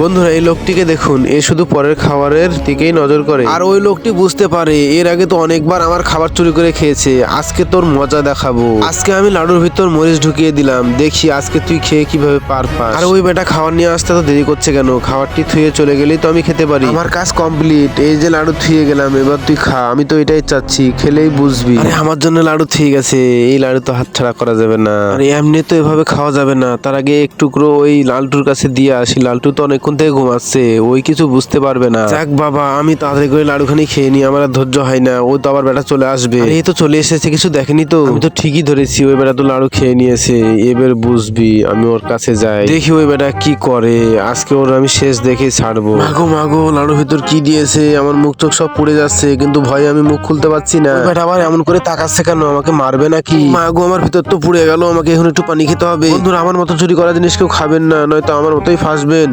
বন্ধুরা এই লোকটিকে দেখুন, এ শুধু পরের খাবারের দিকেই নজর করে। আর ওই লোকটি বুঝতে পারে এর আগে তো অনেকবার আমার খাবার চুরি করে খেয়েছে, আজকে তোর মজা দেখাবো। আজকে আমি লাডুর ভিতর মরিচ ঢুকিয়ে দিলাম, দেখি আজকে তুই খেয়ে কিভাবে পার পাস। আর ওই বেটা খাবার নিয়ে আসতে তো দেরি করছে কেন? খাবারটি থুয়ে চলে গেলেই তো আমি খেতে পারি। আমার কাজ কমপ্লিট, এই যে লাডু থুয়ে গেলাম, এবার তুই খা। আমি তো এটাই চাচ্ছি, খেলেই বুঝবি। আরে আমার জন্য লাডু ঠিক আছে, এই লাডু তো হাতছাড়া করা যাবে না। আর এমনি তো এভাবে খাওয়া যাবে না, তার আগে এক টুকরো ওই লালটুর কাছে দিয়ে আসি। লালটু তো অনেকক্ষণ থেকে ঘুমাচ্ছে, ওই কিছু বুঝতে পারবে না। যাক বাবা, আমি তাড়াতাড়ি করে লাডুখানি খেয়ে নি, আমার আর ধৈর্য হয় না। ও তো আবার বেটা চলে আসবে। আরে এই তো চলে এসেছে, কিছু দেখেনি তো? আমি তো ঠিকই ধরেছি, ওই বেটা তো লাডু খেয়ে নিয়েছে। এবার বুঝবি, আমি ওর কাছে যাই, দেখি ওই বেটা কি করে। আজকে ওর আমি শেষ দেখে ছাড়বো। মাগো মাগো, লাডুর ভিতর কি দিয়েছে? আমার মুখ চোখ সব পুড়ে যাচ্ছে, কিন্তু ভয়ে আমি মুখ খুলতে পারছি না। ওই বেটা আবার এমন করে তাকাচ্ছে কেন? আমাকে মারবে নাকি? মাগো, আমার ভিতর তো পুড়ে গেল, আমাকে এখন একটু পানি খেতে হবে। বন্ধুরা, আমার মতো চুরি করা জিনিস কেউ খাবেন না, নয়তো আমার মতোই ফাঁসবেন।